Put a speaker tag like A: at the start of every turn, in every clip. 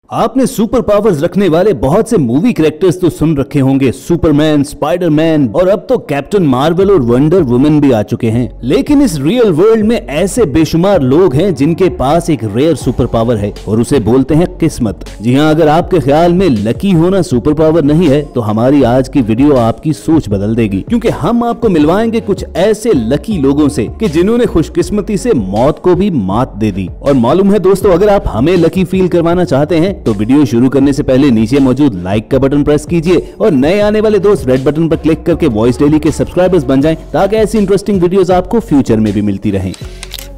A: आपने super powers रखने वाले बहुत से मूवी कैरेक्टर्स तो सुन रखे होंगे, सुपरमैन, स्पाइडरमैन और अब तो कैप्टन मार्वल और वंडर वुमन भी आ चुके हैं। लेकिन इस रियल वर्ल्ड में ऐसे बेशुमार लोग हैं जिनके पास एक रेयर सुपर पावर है और उसे बोलते हैं किस्मत। जी हाँ, अगर आपके ख्याल में लकी होना सुपर पावर नहीं है तो हमारी आज की वीडियो आपकी सोच बदल देगी, क्योंकि हम आपको मिलवाएंगे कुछ ऐसे लकी लोगों से कि जिन्होंने खुशकिस्मती से मौत को भी मात दे दी। और मालूम है दोस्तों, अगर आप हमें लकी फील करवाना चाहते हैं तो वीडियो शुरू करने से पहले नीचे मौजूद लाइक का बटन प्रेस कीजिए और नए आने वाले दोस्त रेड बटन पर क्लिक करके वॉइस डेली के सब्सक्राइबर्स बन जाएं, ताकि ऐसी इंटरेस्टिंग वीडियोस आपको फ्यूचर में भी मिलती रहें।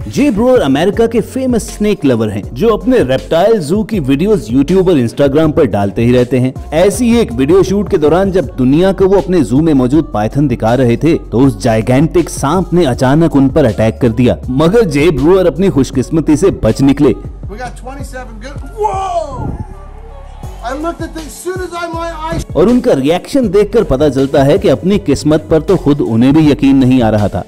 A: जे ब्रोअर अमेरिका के फेमस स्नेक लवर हैं, जो अपने रेप्टाइल जू की वीडियोस यूट्यूब और इंस्टाग्राम पर डालते ही रहते हैं। ऐसी ही एक वीडियो शूट के दौरान जब दुनिया को वो अपने जू में मौजूद पाइथन दिखा रहे थे तो उस जाइगेंटिक सांप ने अचानक उन पर अटैक कर दिया, मगर जे ब्रोअर अपनी खुशकिस्मती से बच निकले। और उनका रिएक्शन देखकर पता चलता है कि अपनी किस्मत पर तो खुद उन्हें भी यकीन नहीं आ रहा था।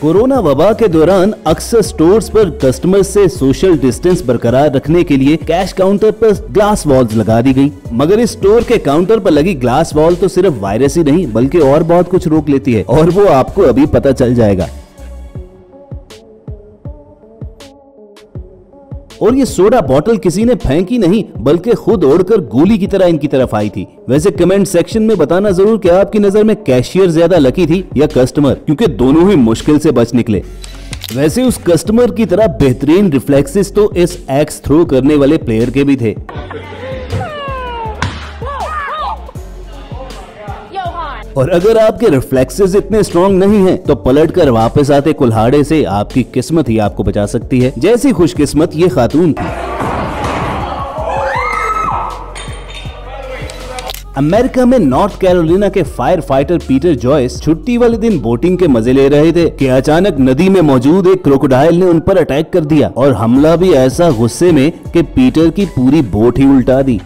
A: कोरोना वबा के दौरान अक्सर स्टोर्स पर कस्टमर्स से सोशल डिस्टेंस बरकरार रखने के लिए कैश काउंटर पर ग्लास वॉल्स लगा दी गई, मगर इस स्टोर के काउंटर पर लगी ग्लास वॉल तो सिर्फ वायरस ही नहीं बल्कि और बहुत कुछ रोक लेती है, और वो आपको अभी पता चल जाएगा। और ये सोडा बोतल किसी ने फेंकी नहीं बल्कि खुद उड़कर गोली की तरह इनकी तरफ आई थी। वैसे कमेंट सेक्शन में बताना जरूर कि आपकी नजर में कैशियर ज्यादा लकी थी या कस्टमर, क्योंकि दोनों ही मुश्किल से बच निकले। वैसे उस कस्टमर की तरह बेहतरीन रिफ्लेक्सेस तो इस एक्स थ्रो करने वाले प्लेयर के भी थे। और अगर आपके रिफ्लेक्सेस इतने स्ट्रॉन्ग नहीं हैं, तो पलटकर वापस आते कुल्हाड़े से आपकी किस्मत ही आपको बचा सकती है, जैसी खुशकिस्मत ये खातून थी। अमेरिका में नॉर्थ कैरोलिना के फायर फाइटर पीटर जॉयस छुट्टी वाले दिन बोटिंग के मजे ले रहे थे कि अचानक नदी में मौजूद एक क्रोकोडाइल ने उन पर अटैक कर दिया, और हमला भी ऐसा गुस्से में कि पीटर की पूरी बोट ही उल्टा दी।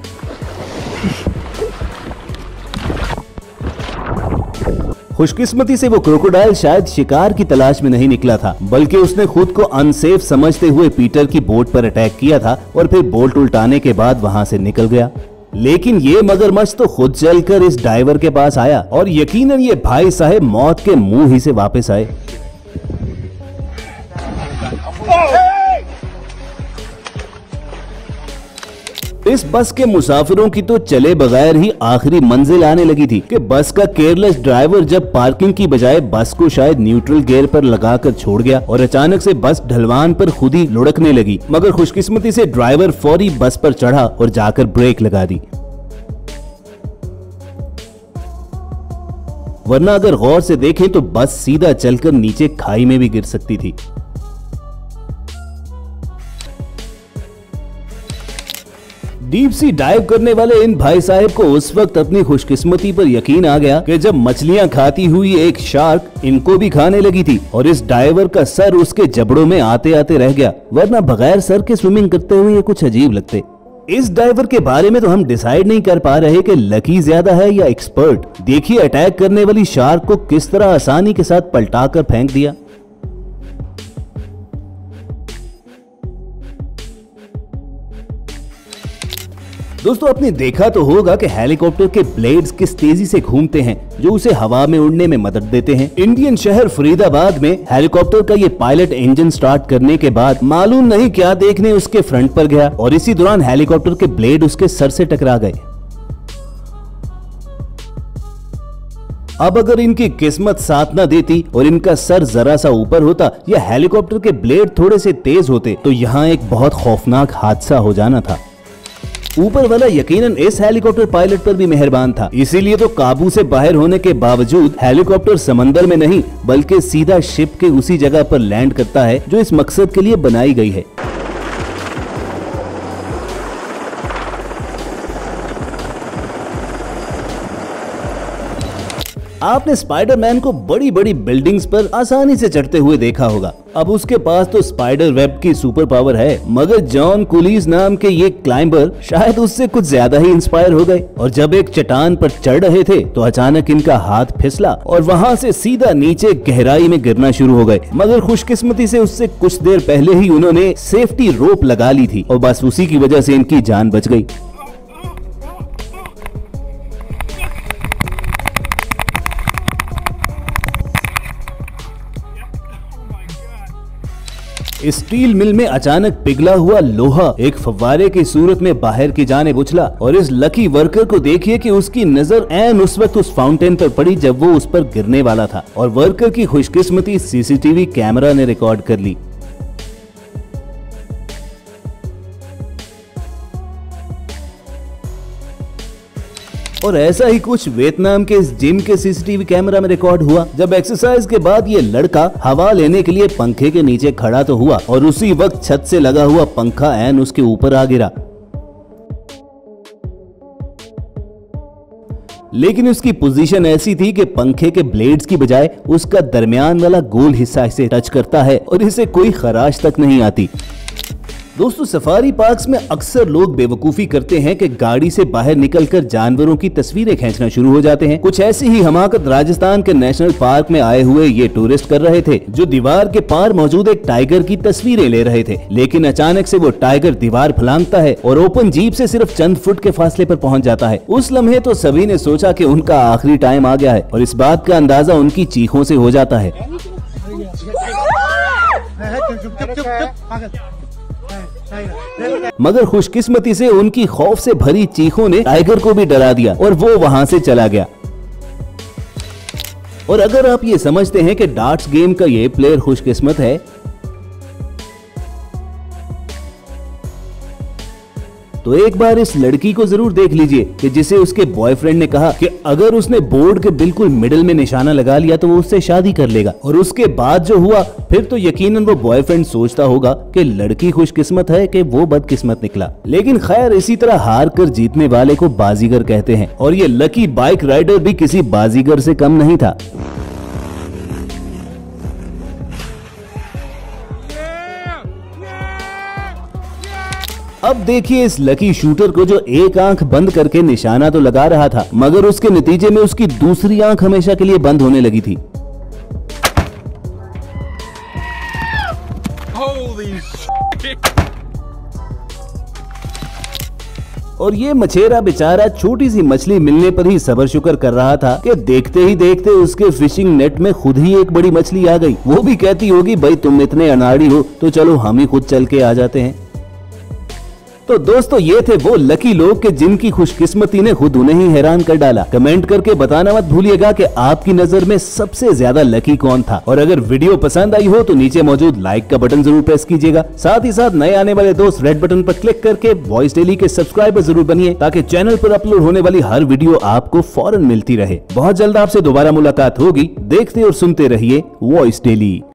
A: खुशकिस्मती से वो क्रोकोडाइल शायद शिकार की तलाश में नहीं निकला था, बल्कि उसने खुद को अनसेफ समझते हुए पीटर की बोट पर अटैक किया था और फिर बोट उल्टाने के बाद वहां से निकल गया। लेकिन ये मगरमच्छ तो खुद चलकर इस डाइवर के पास आया और यकीनन ये भाई साहब मौत के मुंह ही से वापस आए। इस बस के मुसाफिरों की तो चले बगैर ही आखिरी मंजिल आने लगी थी कि बस का केयरलेस ड्राइवर जब पार्किंग की बजाय बस को शायद न्यूट्रल गियर पर लगाकर छोड़ गया और अचानक से बस ढलवान पर खुद ही लुढ़कने लगी, मगर खुशकिस्मती से ड्राइवर फौरी बस पर चढ़ा और जाकर ब्रेक लगा दी, वरना अगर गौर से देखें तो बस सीधा चलकर नीचे खाई में भी गिर सकती थी। डीप सी डाइव करने वाले इन भाई साहब को उस वक्त अपनी खुशकिस्मती पर यकीन आ गया कि जब मछलियां खाती हुई एक शार्क इनको भी खाने लगी थी और इस डाइवर का सर उसके जबड़ों में आते आते रह गया, वरना बगैर सर के स्विमिंग करते हुए ये कुछ अजीब लगते। इस डाइवर के बारे में तो हम डिसाइड नहीं कर पा रहे कि लकी ज्यादा है या एक्सपर्ट। देखिए अटैक करने वाली शार्क को किस तरह आसानी के साथ पलटाकर फेंक दिया। दोस्तों, आपने देखा तो होगा कि हेलीकॉप्टर के ब्लेड्स किस तेजी से घूमते हैं, जो उसे हवा में उड़ने में मदद देते हैं। इंडियन शहर फरीदाबाद में हेलीकॉप्टर का ये पायलट इंजन स्टार्ट करने के बाद मालूम नहीं क्या देखने उसके फ्रंट पर गया और इसी दौरान हेलीकॉप्टर के ब्लेड उसके सर से टकरा गए। अब अगर इनकी किस्मत साथ न देती और इनका सर जरा सा ऊपर होता या हेलीकॉप्टर के ब्लेड थोड़े से तेज होते तो यहाँ एक बहुत खौफनाक हादसा हो जाना था। ऊपर वाला यकीनन इस हेलीकॉप्टर पायलट पर भी मेहरबान था, इसीलिए तो काबू से बाहर होने के बावजूद हेलीकॉप्टर समंदर में नहीं बल्कि सीधा शिप के उसी जगह पर लैंड करता है जो इस मकसद के लिए बनाई गई है। आपने स्पाइडरमैन को बड़ी बड़ी बिल्डिंग्स पर आसानी से चढ़ते हुए देखा होगा। अब उसके पास तो स्पाइडर वेब की सुपर पावर है, मगर जॉन कुलीज नाम के ये क्लाइंबर शायद उससे कुछ ज्यादा ही इंस्पायर हो गए और जब एक चट्टान पर चढ़ रहे थे तो अचानक इनका हाथ फिसला और वहां से सीधा नीचे गहराई में गिरना शुरू हो गए। मगर खुशकिस्मती से उससे कुछ देर पहले ही उन्होंने सेफ्टी रोप लगा ली थी और बस उसी की वजह से इनकी जान बच गई। स्टील मिल में अचानक पिघला हुआ लोहा एक फव्वारे की सूरत में बाहर की जानिब उछला और इस लकी वर्कर को देखिए कि उसकी नजर ऐन उस वक्त उस फाउंटेन पर पड़ी जब वो उस पर गिरने वाला था और वर्कर की खुशकिस्मती सीसीटीवी कैमरा ने रिकॉर्ड कर ली। और ऐसा ही कुछ वियतनाम के इस जिम के सीसीटीवी कैमरा में रिकॉर्ड हुआ जब एक्सरसाइज के बाद ये लड़का हवा लेने के लिए पंखे के नीचे खड़ा तो हुआ और उसी वक्त छत से लगा हुआ पंखा ऐन उसके ऊपर आ गिरा। लेकिन उसकी पोजीशन ऐसी थी कि पंखे के ब्लेड्स की बजाय उसका दरमियान वाला गोल हिस्सा इसे टच करता है और इसे कोई खराश तक नहीं आती। दोस्तों, सफारी पार्क्स में अक्सर लोग बेवकूफी करते हैं कि गाड़ी से बाहर निकलकर जानवरों की तस्वीरें खींचना शुरू हो जाते हैं। कुछ ऐसी ही हमाकत राजस्थान के नेशनल पार्क में आए हुए ये टूरिस्ट कर रहे थे, जो दीवार के पार मौजूद एक टाइगर की तस्वीरें ले रहे थे। लेकिन अचानक से वो टाइगर दीवार फलांगता है और ओपन जीप से सिर्फ चंद फुट के फासले पर पहुंच जाता है। उस लम्हे तो सभी ने सोचा कि उनका आखिरी टाइम आ गया है और इस बात का अंदाजा उनकी चीखों से हो जाता है। मगर खुशकिस्मती से उनकी खौफ से भरी चीखों ने टाइगर को भी डरा दिया और वो वहां से चला गया। और अगर आप ये समझते हैं कि डार्ट्स गेम का ये प्लेयर खुशकिस्मत है, तो एक बार इस लड़की को जरूर देख लीजिए कि जिसे उसके बॉयफ्रेंड ने कहा कि अगर उसने बोर्ड के बिल्कुल मिडिल में निशाना लगा लिया तो वो उससे शादी कर लेगा। और उसके बाद जो हुआ फिर तो यकीनन वो बॉयफ्रेंड सोचता होगा कि लड़की खुशकिस्मत है कि वो बदकिस्मत निकला। लेकिन खैर, इसी तरह हार कर जीतने वाले को बाजीगर कहते हैं और ये लकी बाइक राइडर भी किसी बाजीगर से कम नहीं था। अब देखिए इस लकी शूटर को, जो एक आंख बंद करके निशाना तो लगा रहा था मगर उसके नतीजे में उसकी दूसरी आंख हमेशा के लिए बंद होने लगी थी। और ये मछेरा बेचारा छोटी सी मछली मिलने पर ही सबर शुक्र कर रहा था कि देखते ही देखते उसके फिशिंग नेट में खुद ही एक बड़ी मछली आ गई। वो भी कहती होगी, भाई तुम इतने अनाड़ी हो तो चलो हम ही खुद चल के आ जाते हैं। तो दोस्तों, ये थे वो लकी लोग कि जिनकी खुशकिस्मती ने खुद उन्हें ही हैरान कर डाला। कमेंट करके बताना मत भूलिएगा कि आपकी नजर में सबसे ज्यादा लकी कौन था। और अगर वीडियो पसंद आई हो तो नीचे मौजूद लाइक का बटन जरूर प्रेस कीजिएगा। साथ ही साथ नए आने वाले दोस्त रेड बटन पर क्लिक करके वॉइस डेली के सब्सक्राइबर जरूर बनिए, ताकि चैनल पर अपलोड होने वाली हर वीडियो आपको फौरन मिलती रहे। बहुत जल्द आपसे दोबारा मुलाकात होगी। देखते और सुनते रहिए वॉइस डेली।